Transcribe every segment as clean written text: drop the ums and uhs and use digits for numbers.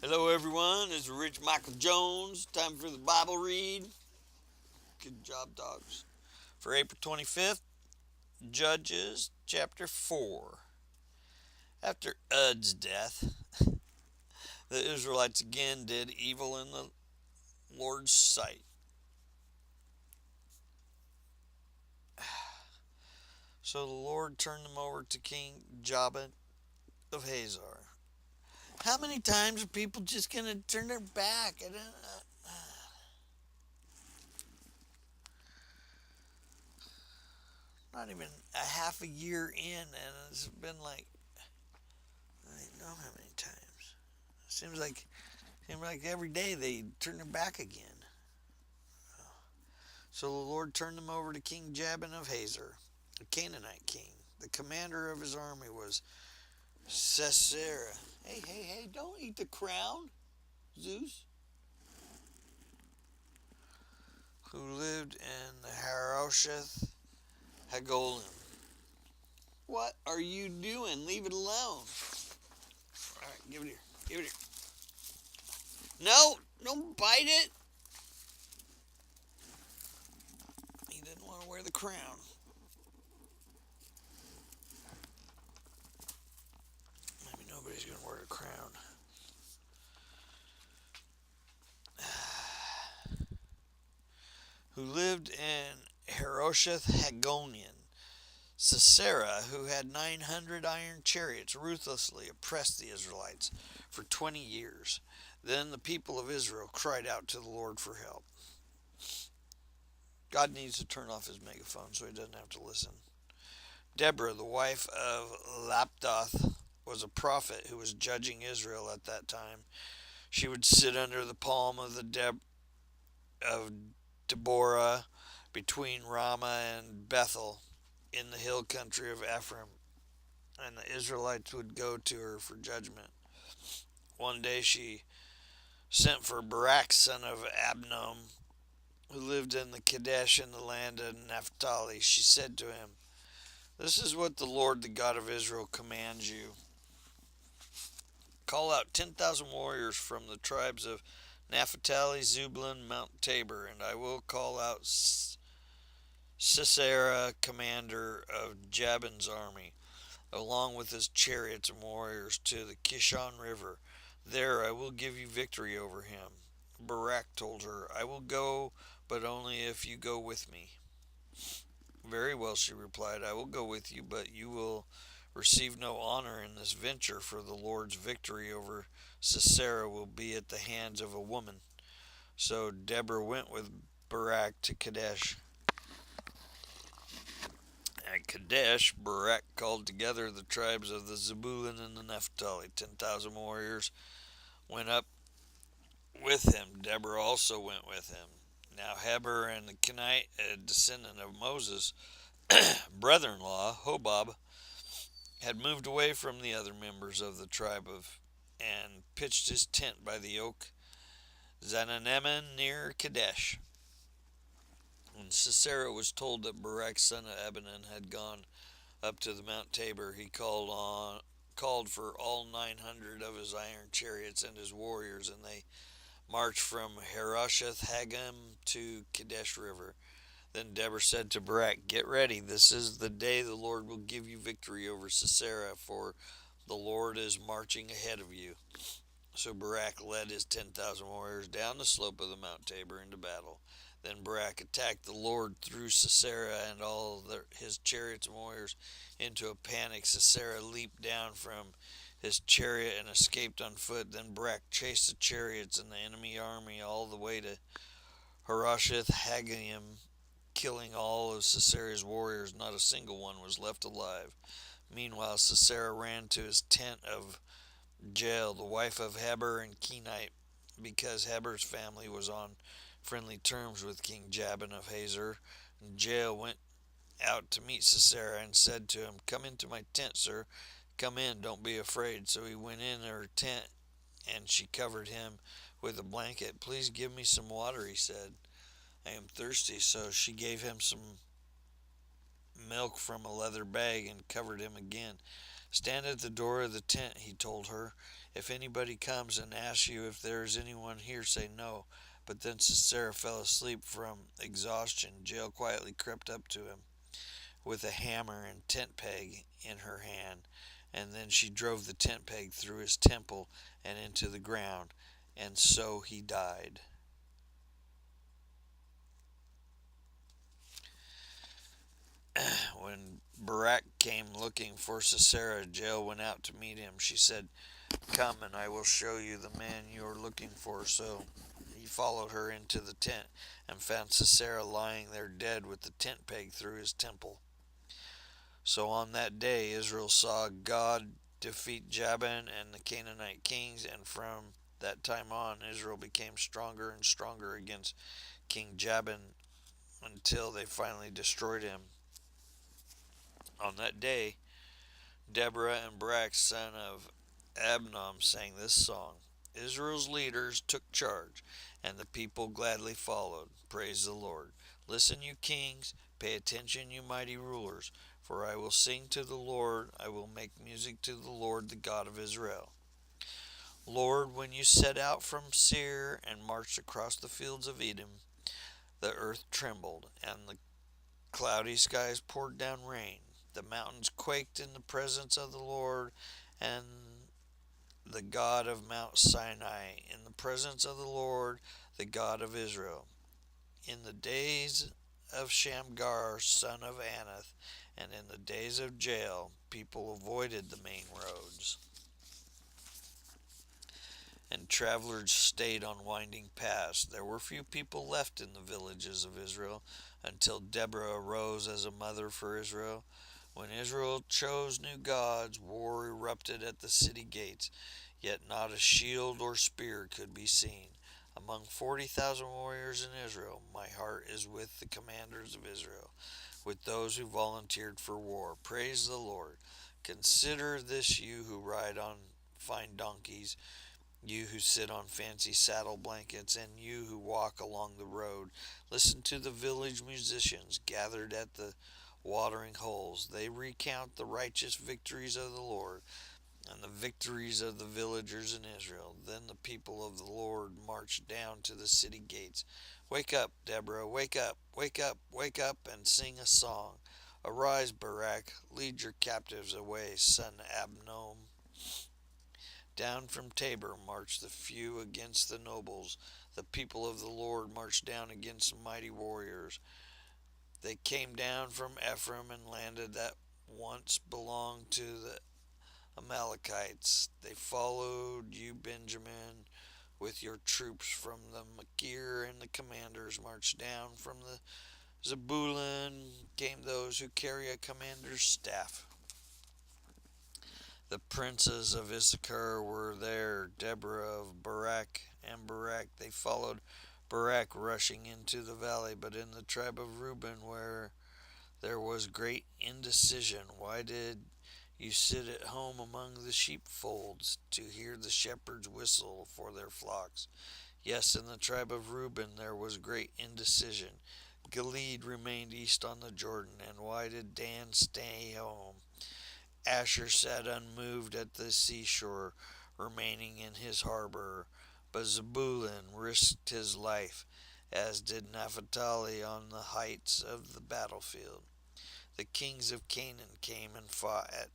Hello, everyone. This is Rich Michael Jones. Time for the Bible read. Good job, dogs. For April 25th, Judges chapter 4. After Ud's death, the Israelites again did evil in the Lord's sight. So the Lord turned them over to King Jabin of Hazor. How many times are people just going to turn their back? Not even a half a year in, and it's been like, I don't know how many times. Seems like every day they turn their back again. So the Lord turned them over to King Jabin of Hazor, a Canaanite king. The commander of his army was Sisera. Hey, don't eat the crown, Zeus. Who lived in the Harosheth Hagolim. What are you doing? Leave it alone. Alright, give it here. Give it here. No, don't bite it. He didn't want to wear the crown. Maybe nobody's going to wear the crown. Who lived in Harosheth Hagonian. Sisera, who had 900 iron chariots, ruthlessly oppressed the Israelites for 20 years. Then the people of Israel cried out to the Lord for help. God needs to turn off his megaphone so he doesn't have to listen. Deborah, the wife of Lapdoth, was a prophet who was judging Israel at that time. She would sit under the palm of of Deborah between Ramah and Bethel in the hill country of Ephraim, and the Israelites would go to her for judgment. One day she sent for Barak, son of Abnom, who lived in the Kadesh in the land of Naphtali. She said to him, "This is what the Lord, the God of Israel, commands you. Call out 10,000 warriors from the tribes of Naphtali, Zebulun, Mount Tabor, and I will call out Sisera, commander of Jabin's army, along with his chariots and warriors, to the Kishon River. There I will give you victory over him." Barak told her, "I will go, but only if you go with me." "Very well," she replied, "I will go with you, but you will receive no honor in this venture, for the Lord's victory over Sisera will be at the hands of a woman." So Deborah went with Barak to Kadesh. At Kadesh, Barak called together the tribes of the Zebulun and the Naphtali. 10,000 warriors went up with him. Deborah also went with him. Now Heber and the Kenite, a descendant of Moses' brother-in-law, Hobab, had moved away from the other members of the tribe and pitched his tent by the oak Zananemen near Kadesh. When Sisera was told that Barak, son of Abinan, had gone up to the Mount Tabor, he called for all 900 of his iron chariots and his warriors, and they marched from Harosheth Haggim to Kadesh River. Then Deborah said to Barak, "Get ready. This is the day the Lord will give you victory over Sisera, for the Lord is marching ahead of you." So Barak led his 10,000 warriors down the slope of the Mount Tabor into battle. Then Barak attacked the Lord, threw Sisera and all his chariots and warriors into a panic. Sisera leaped down from his chariot and escaped on foot. Then Barak chased the chariots and the enemy army all the way to Harosheth Haggim, killing all of Sisera's warriors. Not a single one was left alive. Meanwhile, Sisera ran to his tent of Jael, the wife of Heber and Kenite, because Heber's family was on friendly terms with King Jabin of Hazor. Jael went out to meet Sisera and said to him, "Come into my tent, sir. Come in, don't be afraid." So he went in her tent, and she covered him with a blanket. "Please give me some water," he said. "I am thirsty." So she gave him some milk from a leather bag and covered him again. Stand at the door of the tent, he told her. If anybody comes and asks you if there is anyone here, say no. But then Sisera fell asleep from exhaustion. Jael quietly crept up to him with a hammer and tent peg in her hand, and then she drove the tent peg through his temple and into the ground, and so he died. When Barak came looking for Sisera, Jael went out to meet him. She said, "Come, and I will show you the man you are looking for." So he followed her into the tent and found Sisera lying there dead with the tent peg through his temple. So on that day Israel saw God defeat Jabin and the Canaanite kings, and from that time on Israel became stronger and stronger against King Jabin until they finally destroyed him. On that day, Deborah and Barak, son of Abnom, sang this song. Israel's leaders took charge, and the people gladly followed. Praise the Lord. Listen, you kings, pay attention, you mighty rulers, for I will sing to the Lord, I will make music to the Lord, the God of Israel. Lord, when you set out from Seir and marched across the fields of Edom, the earth trembled, and the cloudy skies poured down rain. The mountains quaked in the presence of the Lord, and the God of Mount Sinai, in the presence of the Lord, the God of Israel. In the days of Shamgar, son of Anath, and in the days of Jael, people avoided the main roads, and travelers stayed on winding paths. There were few people left in the villages of Israel until Deborah arose as a mother for Israel. When Israel chose new gods, war erupted at the city gates, yet not a shield or spear could be seen. Among 40,000 warriors in Israel, my heart is with the commanders of Israel, with those who volunteered for war. Praise the Lord. Consider this, you who ride on fine donkeys, you who sit on fancy saddle blankets, and you who walk along the road. Listen to the village musicians gathered at the watering holes. They recount the righteous victories of the Lord and the victories of the villagers in Israel. Then the people of the Lord marched down to the city gates. Wake up, Deborah, wake up, wake up, wake up, and sing a song. Arise, Barak, lead your captives away, son Abnom. Down from Tabor marched the few against the nobles. The people of the Lord marched down against the mighty warriors. They came down from Ephraim and landed that once belonged to the Amalekites. They followed you, Benjamin, with your troops from the Machir, and the commanders marched down from the Zebulun. Came those who carry a commander's staff. The princes of Issachar were there, Deborah of Barak and Barak. They followed Barak, rushing into the valley. But in the tribe of Reuben, where there was great indecision, why did you sit at home among the sheepfolds to hear the shepherds whistle for their flocks? Yes, in the tribe of Reuben there was great indecision. Gilead remained east on the Jordan, and why did Dan stay home? Asher sat unmoved at the seashore, remaining in his harbor, but Zebulun risked his life, as did Naphtali on the heights of the battlefield. The kings of Canaan came and fought at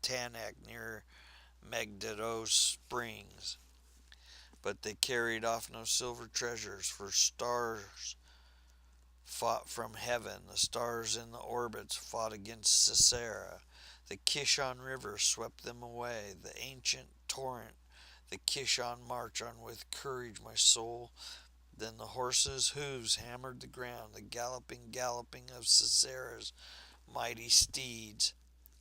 Tanakh near Megiddo's springs, but they carried off no silver treasures, for stars fought from heaven. The stars in the orbits fought against Sisera. The Kishon River swept them away, the ancient torrent. The Kishon march on with courage, my soul. Then the horses' hoofs hammered the ground, the galloping of Sisera's mighty steeds.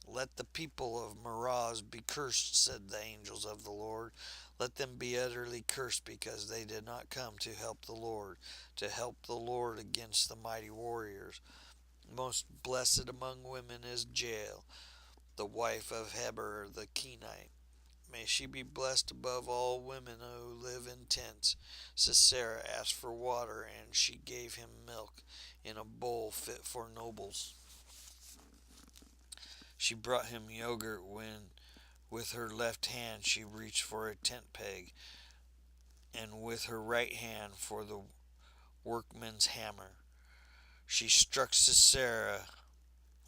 Let the people of Meroz be cursed, said the angels of the Lord. Let them be utterly cursed, because they did not come to help the Lord against the mighty warriors. Most blessed among women is Jael, the wife of Heber the Kenite. May she be blessed above all women who live in tents. Sisera asked for water, and she gave him milk in a bowl fit for nobles. She brought him yogurt when, with her left hand, she reached for a tent peg, and with her right hand for the workman's hammer. She struck Sisera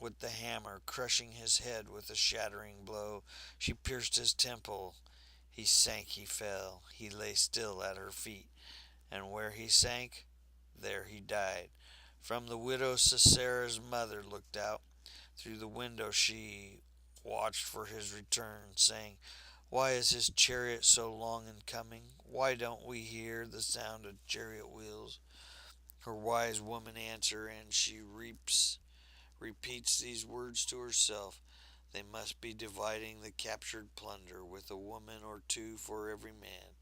with the hammer, crushing his head with a shattering blow. She pierced his temple. He sank, he fell. He lay still at her feet, and where he sank, there he died. From the widow Sisera's mother looked out. Through the window she watched for his return, saying, "Why is his chariot so long in coming? Why don't we hear the sound of chariot wheels?" Her wise woman answer, and she repeats these words to herself. They must be dividing the captured plunder, with a woman or two for every man.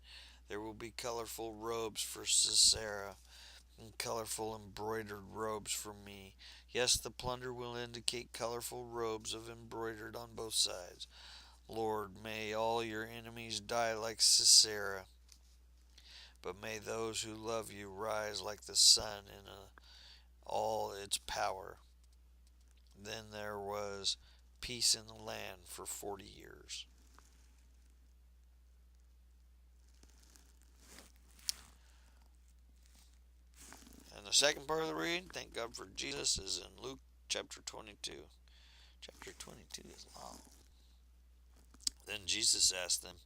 There will be colorful robes for Sisera, and colorful embroidered robes for me. Yes, the plunder will indicate colorful robes of embroidered on both sides. Lord, may all your enemies die like Sisera, but may those who love you rise like the sun in all its power. Then there was peace in the land for 40 years. And the second part of the reading, thank God for Jesus, is in Luke chapter 22. Chapter 22 is long. Then Jesus asked them,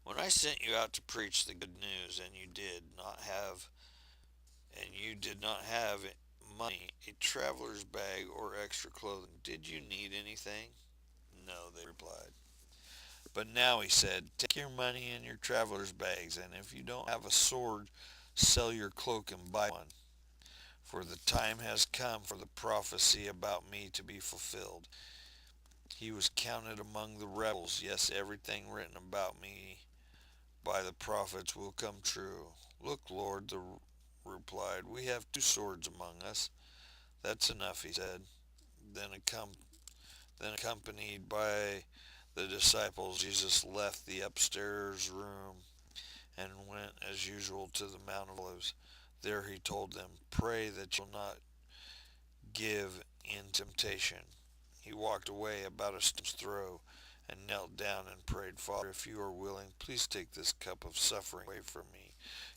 "When I sent you out to preach the good news, and you did not have money, a traveler's bag, or extra clothing, did you need anything?" "No," they replied. "But now," he said, "take your money in your traveler's bags, and if you don't have a sword, sell your cloak and buy one. For the time has come for the prophecy about me to be fulfilled. He was counted among the rebels. Yes, everything written about me by the prophets will come true." "Look, Lord," they replied, "we have two swords among us." "That's enough," he said. Then, accompanied by the disciples, Jesus left the upstairs room and went as usual to the Mount of Olives. There he told them, "Pray that you'll not give in temptation." He walked away about a stone's throw and knelt down and prayed, "Father, if you are willing, please take this cup of suffering away from me.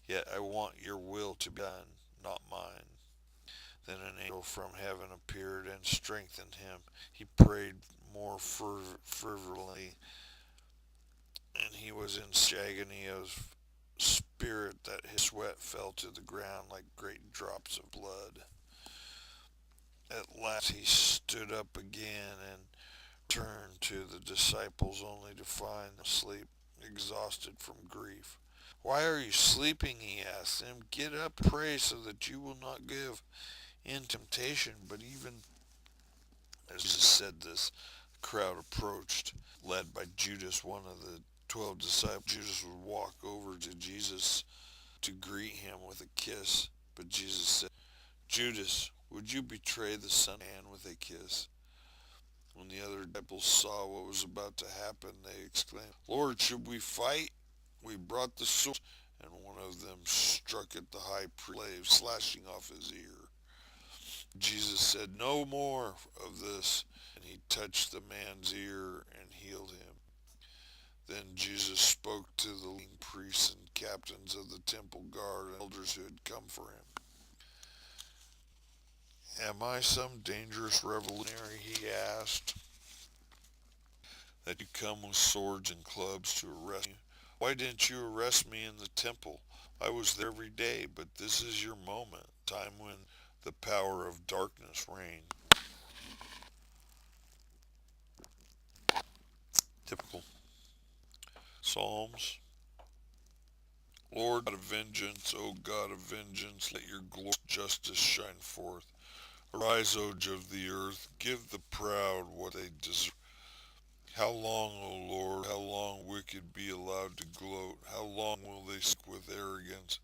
Yet I want your will to be done, not mine." Then an angel from heaven appeared and strengthened him. He prayed more fervently, and he was in such agony of spirit that his sweat fell to the ground like great drops of blood. At last he stood up again and turned to the disciples, only to find them asleep, exhausted from grief. "Why are you sleeping?" he asked them. "Get up and pray so that you will not give in temptation." But even as Jesus said this, the crowd approached, led by Judas, one of the 12 disciples. Judas would walk over to Jesus to greet him with a kiss. But Jesus said, "Judas, would you betray the Son of Man with a kiss?" When the other disciples saw what was about to happen, they exclaimed, "Lord, should we fight? We brought the sword." And one of them struck at the high priest, slashing off his ear. Jesus said, "No more of this." And he touched the man's ear and healed him. Then Jesus spoke to the leading priests and captains of the temple guard and elders who had come for him. "Am I some dangerous revolutionary," he asked, "that you come with swords and clubs to arrest me? Why didn't you arrest me in the temple? I was there every day, but this is your moment, time when the power of darkness reigned." Typical Psalms. Lord God of vengeance, O God of vengeance, let your glorious justice shine forth. Arise, O judge of the earth, give the proud what they deserve. How long, O Lord, how long will wicked be allowed to gloat? How long will they speak with arrogance?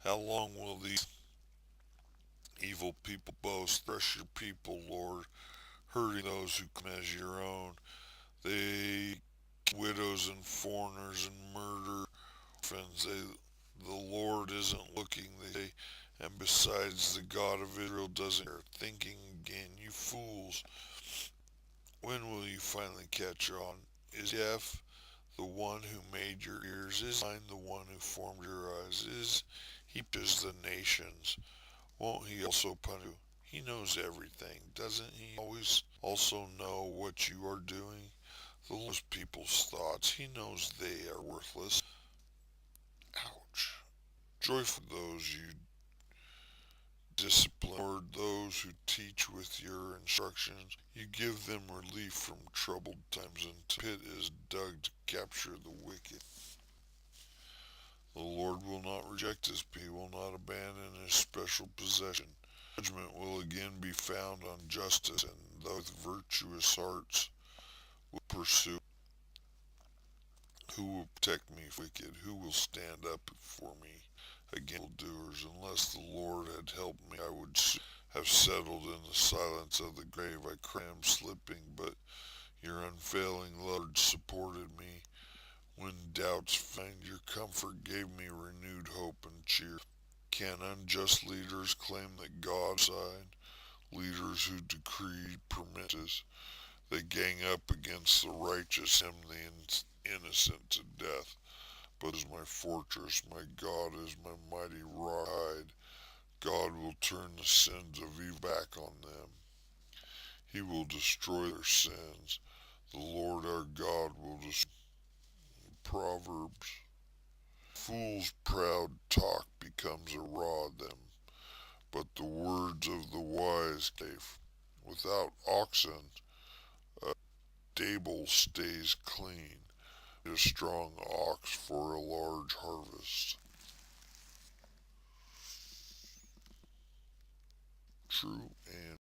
How long will these evil people boast? Crush your people, Lord, hurting those who come as your own. They kill widows and foreigners and murder orphans. The Lord isn't looking, they say, and besides, the God of Israel doesn't care. Thinking again, you fools. When will you finally catch on? Is F the one who made your ears? Is mine the one who formed your eyes? Is he punishes the nations? Won't he also punish you? He knows everything. Doesn't he always also know what you are doing? The Lord knows people's thoughts. He knows they are worthless. Ouch. Joyful those you discipline, Lord, those who teach with your instructions. You give them relief from troubled times, and the pit is dug to capture the wicked. The Lord will not reject his people, he will not abandon his special possession. Judgment will again be found on justice, and those with virtuous hearts will pursue. Who will protect me from wicked? Who will stand up for me against evildoers? Unless the Lord had helped me, I would have settled in the silence of the grave. I crammed slipping, but your unfailing love supported me. When doubts find your comfort gave me renewed hope and cheer. Can unjust leaders claim that God side? Leaders who decree permits, they gang up against the righteous, him the innocent to death. But is my fortress, my God is my mighty rock hide. God will turn the sins of evil back on them. He will destroy their sins. The Lord our God will destroy. Proverbs. Fool's proud talk becomes a rod them, but the words of the wise safe. Without oxen, a stable stays clean. A strong ox for a large harvest. True and